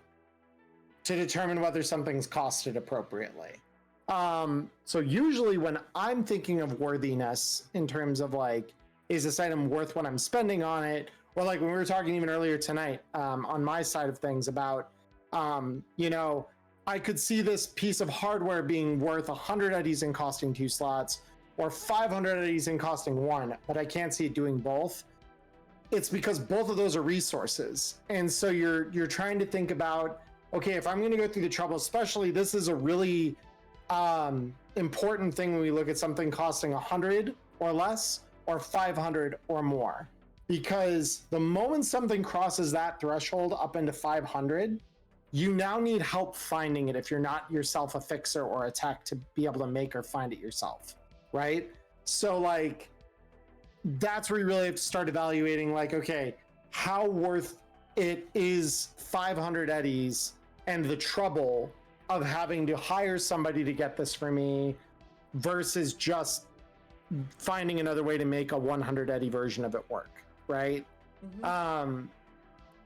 to determine whether something's costed appropriately? So usually when I'm thinking of worthiness in terms of like, is this item worth what I'm spending on it? Or like when we were talking even earlier tonight, on my side of things about, you know, I could see this piece of hardware being worth 100 eddies and costing 2 slots, or 500 eddies and costing 1, but I can't see it doing both. It's because both of those are resources. And so you're trying to think about, okay, if I'm going to go through the trouble, especially this is a really important thing when we look at something costing 100 or less or 500 or more, because the moment something crosses that threshold up into 500, you now need help finding it if you're not yourself a fixer or a tech to be able to make or find it yourself, right? So like, that's where you really have to start evaluating, like, okay, how worth it is 500 eddies and the trouble of having to hire somebody to get this for me versus just finding another way to make a 100 eddy version of it work, right? Mm-hmm.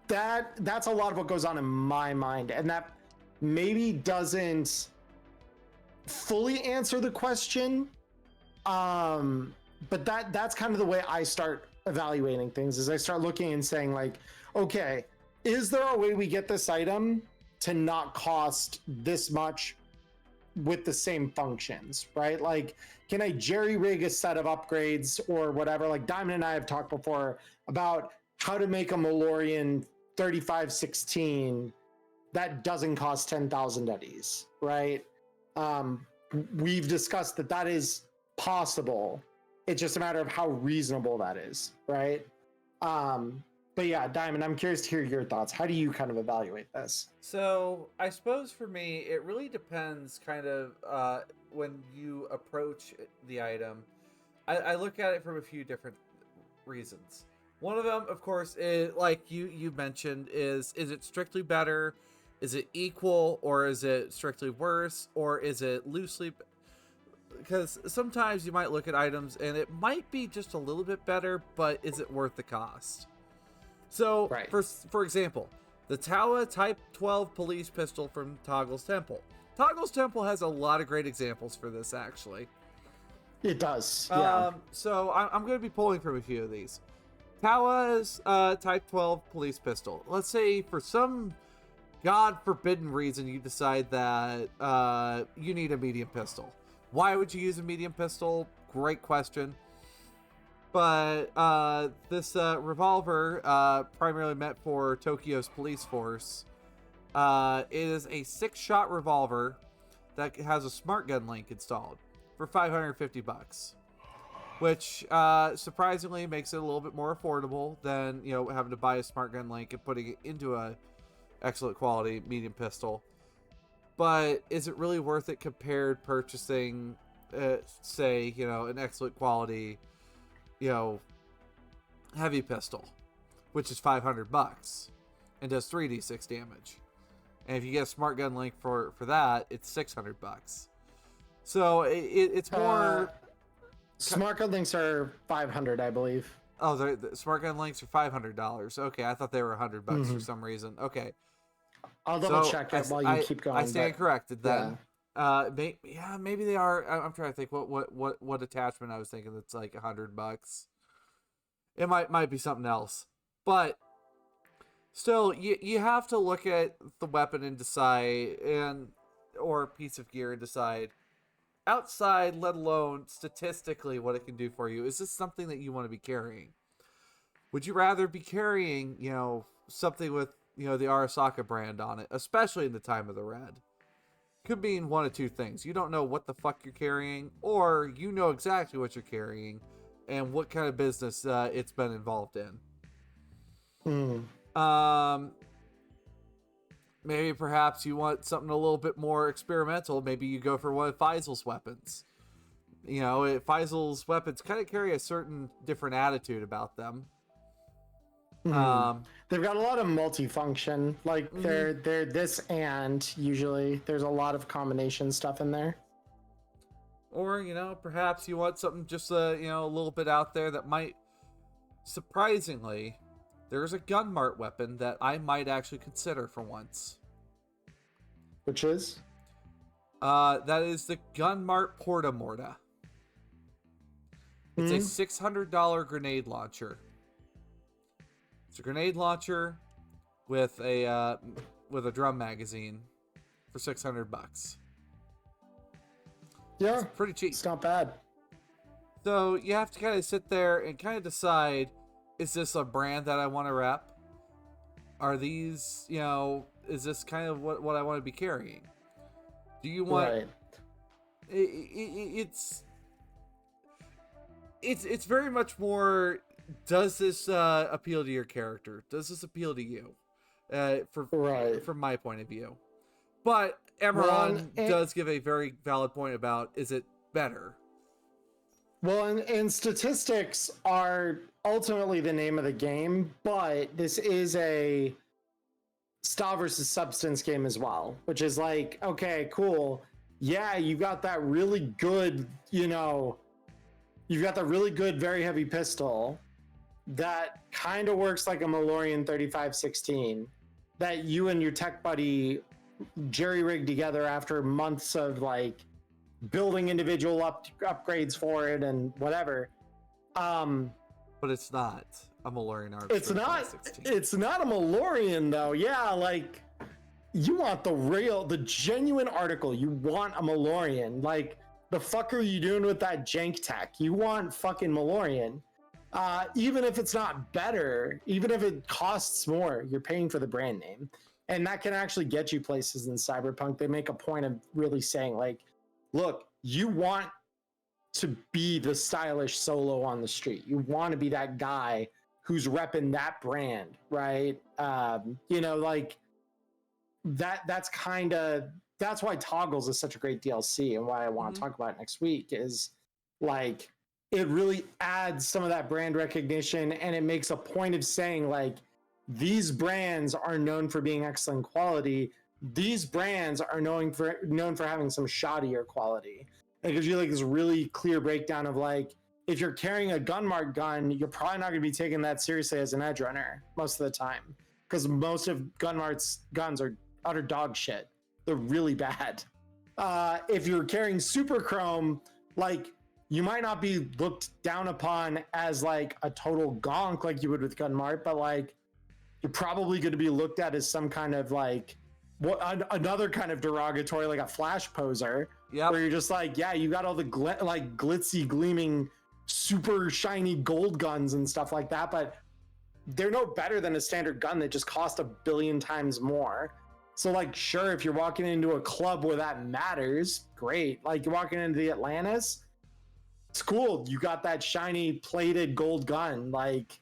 That's a lot of what goes on in my mind, and that maybe doesn't fully answer the question, but that's kind of the way I start evaluating things, is I start looking and saying like, okay, is there a way we get this item to not cost this much with the same functions, right? Like, can I jerry rig a set of upgrades or whatever? Like Diamond and I have talked before about how to make a Malorian 3516 that doesn't cost 10,000 eddies, right? We've discussed that is possible. It's just a matter of how reasonable that is, right? But yeah, Diamond, I'm curious to hear your thoughts. How do you kind of evaluate this? So I suppose for me, it really depends kind of when you approach the item. I look at it from a few different reasons. One of them, of course, is like you mentioned, is it strictly better? Is it equal, or is it strictly worse, or is it loosely? Because sometimes you might look at items and it might be just a little bit better, but is it worth the cost? So, right. For example, the Tawa Type 12 police pistol from Toggle's Temple. Toggle's Temple has a lot of great examples for this, actually. It does, yeah. So I'm going to be pulling from a few of these. Tawa's Type 12 police pistol. Let's say for some God-forbidden reason you decide that you need a medium pistol. Why would you use a medium pistol? Great question. But this revolver, primarily meant for Tokyo's police force, is a 6-shot revolver that has a smart gun link installed for $550, which surprisingly makes it a little bit more affordable than having to buy a smart gun link and putting it into a excellent quality medium pistol. But is it really worth it compared purchasing, say, an excellent quality, heavy pistol, which is $500 and does 3d6 damage? And if you get a smart gun link for that, it's $600. So it's more. Smart gun links are $500, I believe. Oh, the smart gun links are $500. Okay, I thought they were $100 for some reason. Okay, I'll double check it while you keep going. I stand corrected then. Yeah. Maybe they are. I'm trying to think what attachment I was thinking that's like $100. It might be something else, but still, you have to look at the weapon and decide, or piece of gear and decide, outside, let alone statistically, what it can do for you. Is this something that you want to be carrying? Would you rather be carrying, something with, the Arasaka brand on it, especially in the time of the Red? Could mean one of two things. You don't know what the fuck you're carrying, or you know exactly what you're carrying and what kind of business it's been involved in. Maybe perhaps you want something a little bit more experimental. Maybe you go for one of Faisal's weapons. Faisal's weapons kind of carry a certain different attitude about them. They've got a lot of multifunction. Like they're this, and usually there's a lot of combination stuff in there. Or perhaps you want something just a little bit out there that might, surprisingly, there's a Gunmart weapon that I might actually consider for once. Which is? That is the Gunmart Porta Morta. It's a $600 grenade launcher. It's a grenade launcher with a drum magazine for $600. Yeah, it's pretty cheap. It's not bad. So you have to kind of sit there and kind of decide, is this a brand that I want to rep? Are these, is this kind of what I want to be carrying? Do you want... Right. It's very much more, does this appeal to your character? Does this appeal to you? From my point of view. But Emmerron does give a very valid point about, is it better? Well, and statistics are ultimately the name of the game, but this is a style versus substance game as well, which is like, okay, cool. Yeah, you got that really good, you've got that really good, very heavy pistol that kind of works like a Malorian 3516 that you and your tech buddy jerry-rigged together after months of like building individual upgrades for it and whatever. But it's not a Malorian archer. It's not a Malorian though. Yeah, like you want the genuine article. You want a Malorian. Like, the fuck are you doing with that jank tech? You want fucking Malorian. Even if it's not better, even if it costs more, you're paying for the brand name. And that can actually get you places in Cyberpunk. They make a point of really saying, like, look, you want to be the stylish solo on the street. You want to be that guy who's repping that brand, right? Like that's why Toggles is such a great DLC, and why I want to talk about it next week is like, it really adds some of that brand recognition, and it makes a point of saying, like, these brands are known for being excellent quality. These brands are known for having some shoddier quality. It gives you like this really clear breakdown of like, if you're carrying a Gunmart gun, you're probably not going to be taken that seriously as an edge runner most of the time, because most of Gunmart's guns are utter dog shit. They're really bad. If you're carrying Super Chrome, like, you might not be looked down upon as like a total gonk like you would with Gunmart, but like, you're probably going to be looked at as some kind of like another kind of derogatory, like a flash poser, Yep. Where you're just like, yeah, you got all the like glitzy, gleaming, super shiny gold guns and stuff like that, but they're no better than a standard gun that just cost 1 billion times more. So like, sure, if you're walking into a club where that matters, great. Like you're walking into the Atlantis, it's cool. You got that shiny plated gold gun, like,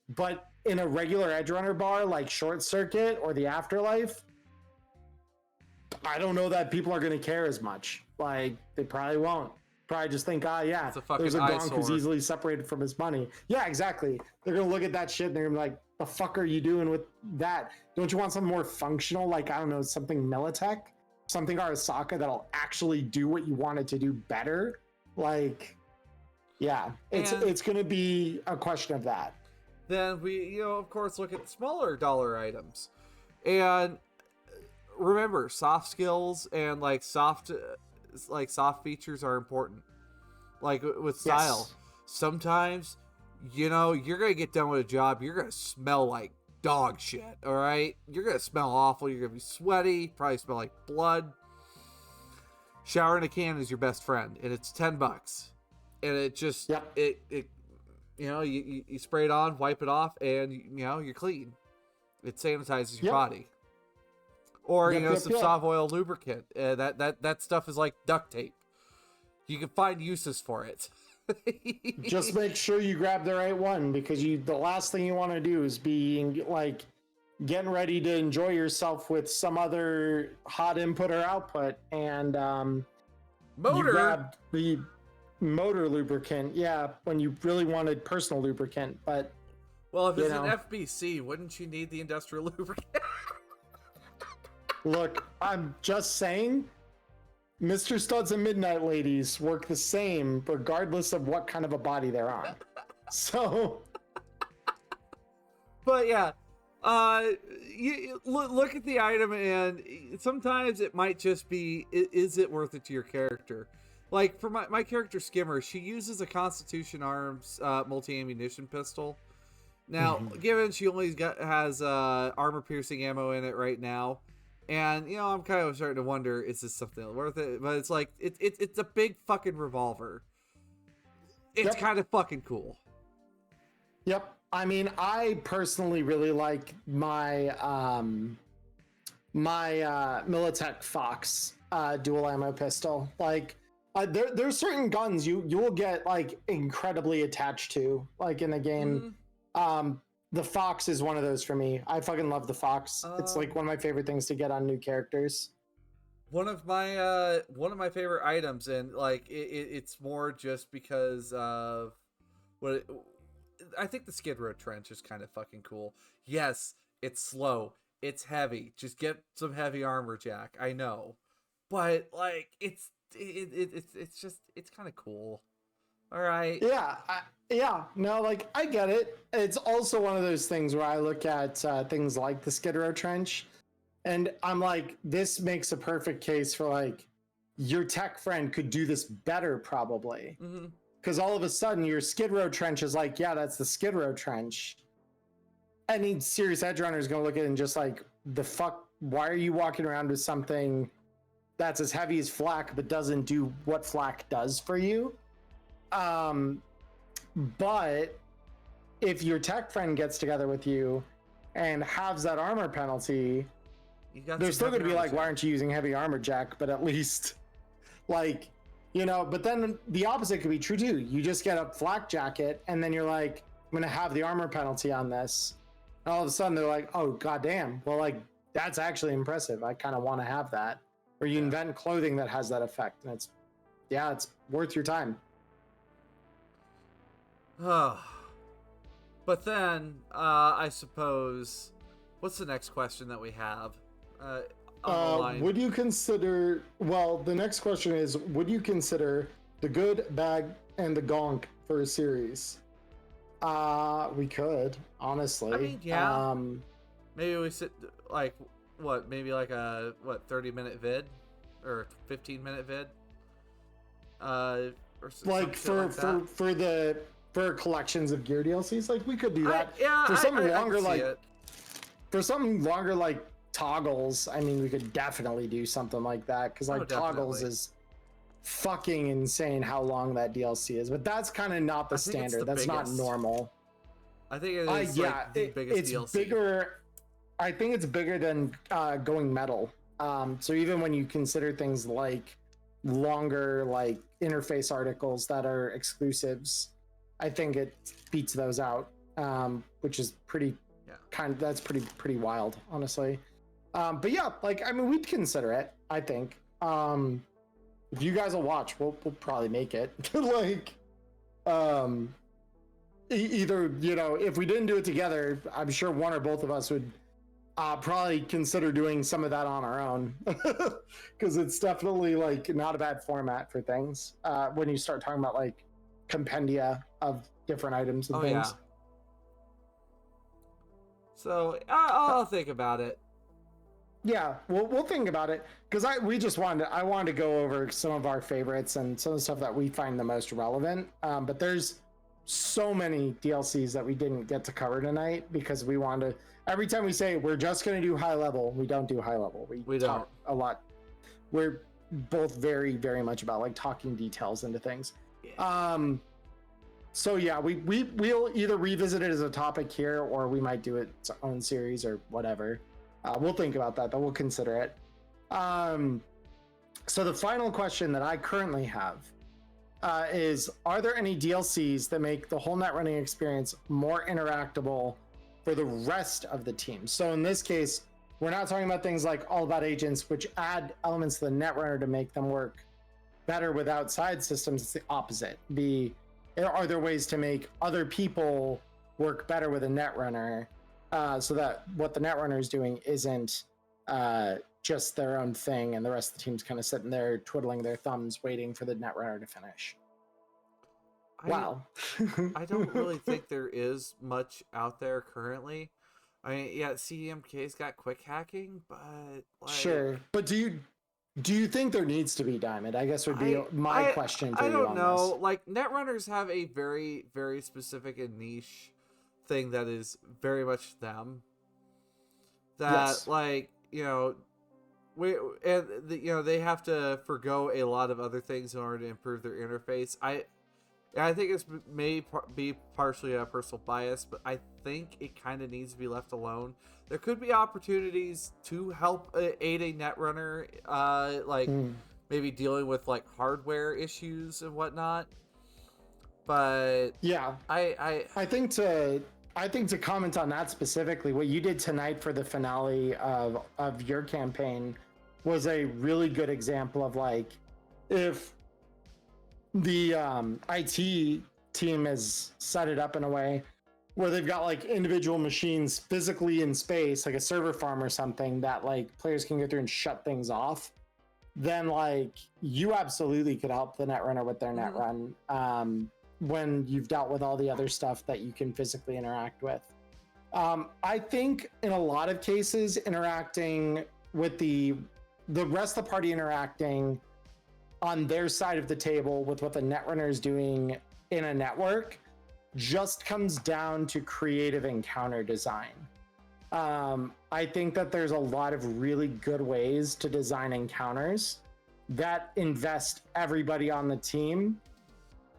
but in a regular Edge Runner bar like Short Circuit or the Afterlife, I don't know that people are going to care as much. Like they probably won't. Probably just think, yeah, there's a gonk who's easily separated from his money. Yeah, exactly. They're going to look at that shit and they're going to be like, the fuck are you doing with that? Don't you want something more functional? Like, I don't know, something Militech? Something Arasaka that'll actually do what you want it to do better? Like, yeah, it's going to be a question of that. Then we, of course, look at smaller dollar items. And remember, soft skills and like soft features are important. Like with style, yes. Sometimes, you're gonna get done with a job, you're gonna smell like dog shit. All right, you're gonna smell awful. You're gonna be sweaty, probably smell like blood. Shower in a can is your best friend, and it's $10, and it just you spray it on, wipe it off, and you're clean. It sanitizes your body. Or some soft oil lubricant. That stuff is like duct tape. You can find uses for it. Just make sure you grab the right one, because the last thing you want to do is be like getting ready to enjoy yourself with some other hot input or output, and you grabbed the motor lubricant. Yeah, when you really wanted personal lubricant, but well, if it's an FBC, wouldn't you need the industrial lubricant? Look, I'm just saying, Mr. Studs and Midnight Ladies work the same regardless of what kind of a body they're on. So, but yeah, you look at the item, and sometimes it might just be, is it worth it to your character? Like for my character Skimmer, she uses a Constitution Arms multi-ammunition pistol. Now, given she only has armor-piercing ammo in it right now, and I'm kind of starting to wonder, is this something worth it? But it's like it's a big fucking revolver. It's kind of fucking cool. Yep. I mean, I personally really like my Militech Fox dual ammo pistol. Like, there's certain guns you will get like incredibly attached to, like in the game. The Fox is one of those for me. I fucking love the Fox. It's like one of my favorite things to get on new characters. One of my favorite items, and like it's more just because of I think the Skid Row Trench is kind of fucking cool. Yes, it's slow, it's heavy. Just get some heavy armor, Jack. I know, but like it's kind of cool. All right. Yeah. No, like I get it. It's also one of those things where I look at things like the Skid Row Trench, and I'm like, this makes a perfect case for like your tech friend could do this better probably. Because all of a sudden your Skid Row Trench is like, yeah, that's the Skid Row Trench. Any serious edge runner is going to look at it and just like, the fuck, why are you walking around with something that's as heavy as flak but doesn't do what flak does for you? But if your tech friend gets together with you and halves that armor penalty, they're still going to be like, why aren't you using heavy armor, Jack? But at least, like, but then the opposite could be true too. You just get a flak jacket and then you're like, I'm going to have the armor penalty on this. And all of a sudden they're like, oh, goddamn. Well, like, that's actually impressive. I kind of want to have that. Or you invent clothing that has that effect. And it's worth your time. But then, I suppose, what's the next question that we have? Would you consider, the next question is, would you consider the good, bad, and the gonk for a series? We could, honestly. I mean, yeah. Maybe we sit, like, maybe like a, 30-minute vid? Or 15-minute vid? Or like, for collections of gear DLCs, like, we could do that. For something longer, like, toggles, I mean, we could definitely do something like that, because like toggles is fucking insane how long that DLC is, but that's kind of not the standard. That's not normal. I think it is the biggest it's DLC. Bigger. I think it's bigger than going metal. So even when you consider things like longer like interface articles that are exclusives, I think it beats those out, which is pretty that's pretty wild, honestly. But yeah, like, I mean, we'd consider it, I think. If you guys will watch, we'll probably make it. Like, either, you know, if we didn't do it together, I'm sure one or both of us would probably consider doing some of that on our own, because it's definitely like not a bad format for things when you start talking about like compendia of different items and things. Yeah. So I'll think about it. Yeah, we'll think about it, because I wanted to go over some of our favorites and some of the stuff that we find the most relevant. But there's so many DLCs that we didn't get to cover tonight because we wanted to. Every time we say we're just going to do high level, we don't do high level. We talk a lot. We're both very, very much about like talking details into things. Yeah. So yeah, we'll either revisit it as a topic here, or we might do it its own series or whatever. We'll think about that, but we'll consider it. So the final question that I currently have is, are there any DLCs that make the whole net running experience more interactable for the rest of the team? So in this case, we're not talking about things like All About Agents, which add elements to the netrunner to make them work better with outside systems. It's the opposite. Are there ways to make other people work better with a netrunner, so that what the netrunner is doing isn't just their own thing and the rest of the team's kind of sitting there twiddling their thumbs waiting for the netrunner to finish? Wow. I don't really think there is much out there currently. I mean, yeah, CDMK's got quick hacking, but like... Sure. But do you think there needs to be, Diamond? I guess would be my question for you on this. I don't know. Like, netrunners have a very, very specific and niche thing that is very much them. That, like, you know, they have to forgo a lot of other things in order to improve their interface. I think it's may be partially a personal bias, but I think it kind of needs to be left alone. There could be opportunities to help aid a netrunner, maybe dealing with like hardware issues and whatnot. But yeah, I think to comment on that specifically, what you did tonight for the finale of your campaign was a really good example of like, if the IT team has set it up in a way where they've got like individual machines physically in space, like a server farm or something, that like players can go through and shut things off, then like you absolutely could help the netrunner with their netrun when you've dealt with all the other stuff that you can physically interact with. I think in a lot of cases, interacting with the rest of the party, interacting on their side of the table with what the netrunner is doing in a network, just comes down to creative encounter design. I think that there's a lot of really good ways to design encounters that invest everybody on the team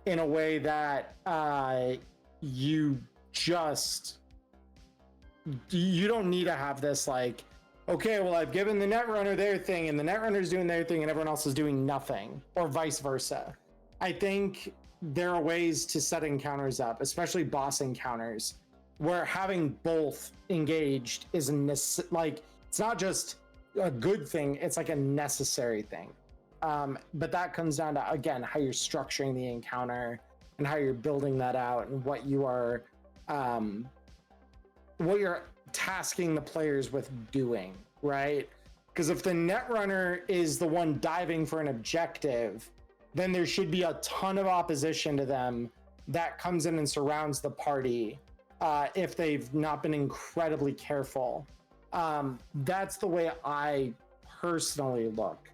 in a way that you don't need to have this like, okay, well, I've given the netrunner their thing and the netrunner's doing their thing and everyone else is doing nothing, or vice versa. I think there are ways to set encounters up, especially boss encounters, where having both engaged is it's not just a good thing, it's like a necessary thing. But that comes down to, again, how you're structuring the encounter and how you're building that out and what you're tasking the players with doing, right? Because if the netrunner is the one diving for an objective, then there should be a ton of opposition to them that comes in and surrounds the party if they've not been incredibly careful. That's the way I personally look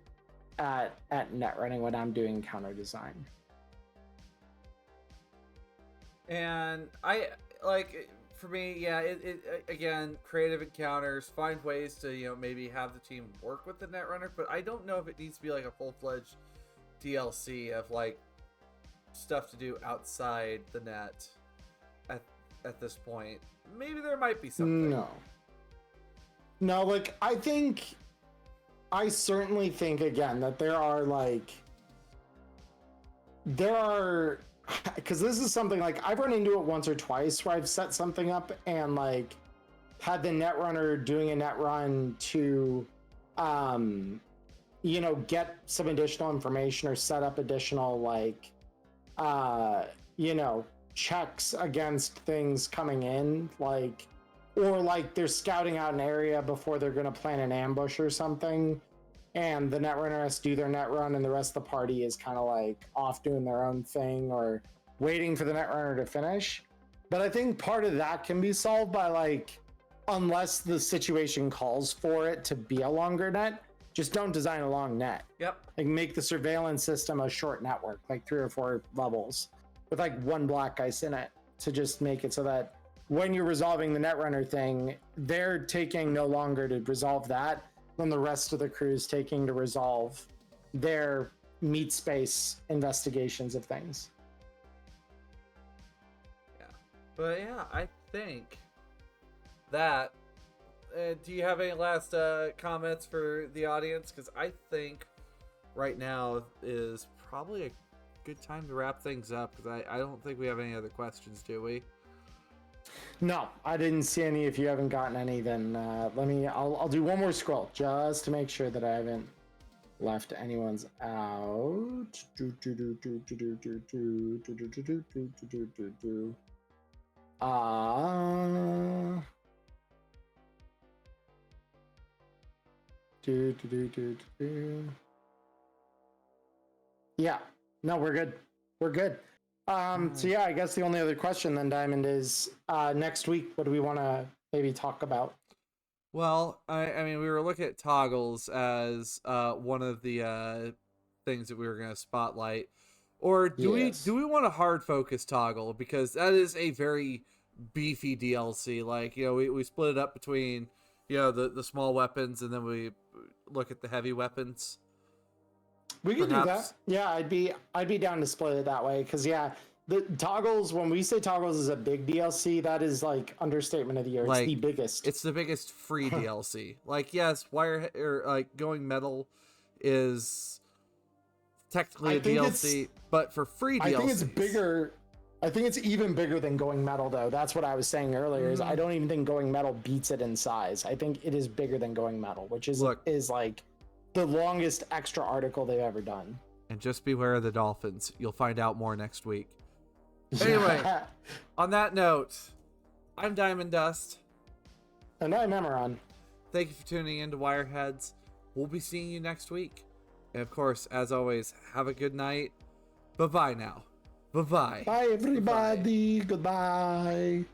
at netrunning when I'm doing counter design. And for me, yeah, it again, creative encounters, find ways to, maybe have the team work with the netrunner, but I don't know if it needs to be like a full-fledged DLC of like stuff to do outside the net at this point. Maybe there might be something. No, like I certainly think again that there are because this is something like I've run into it once or twice where I've set something up and like had the netrunner doing a net run to get some additional information or set up additional like checks against things coming in, like, or like they're scouting out an area before they're going to plan an ambush or something, and the netrunner has to do their net run and the rest of the party is kind of like off doing their own thing or waiting for the netrunner to finish. But I think part of that can be solved by like, unless the situation calls for it to be a longer net, just don't design a long net. Yep. Like make the surveillance system a short network, like 3 or 4 levels with like 1 black ice in it, to just make it so that when you're resolving the netrunner thing, they're taking no longer to resolve that than the rest of the crew's taking to resolve their meat space investigations of things. Yeah. But yeah, I think that do you have any last comments for the audience? Because I think right now is probably a good time to wrap things up, because I don't think we have any other questions, do we? No, I didn't see any. If you haven't gotten any, then I'll do one more scroll just to make sure that I haven't left anyone's out. Yeah, no, we're good. We're good. So yeah, I guess the only other question then, Diamond, is next week, what do we want to maybe talk about? Well, I mean, we were looking at toggles as one of the things that we were going to spotlight. Or do we want a hard focus toggle? Because that is a very beefy DLC. Like, we split it up between, the small weapons, and then we look at the heavy weapons. We can do that. Yeah, I'd be down to split it that way, because the toggles, when we say toggles is a big DLC, that is like understatement of the year. It's the biggest. It's the biggest free DLC. Like, yes, going metal is technically a DLC, but for free DLC. I think it's bigger. I think it's even bigger than going metal, though. That's what I was saying earlier. Is I don't even think going metal beats it in size. I think it is bigger than going metal, which is like the longest extra article they've ever done. And just beware of the dolphins. You'll find out more next week. Anyway, on that note, I'm Diamond Dust. And I'm Emmerron. Thank you for tuning in to Wireheads. We'll be seeing you next week. And of course, as always, have a good night. Bye-bye now. Bye-bye. Bye, everybody. Goodbye.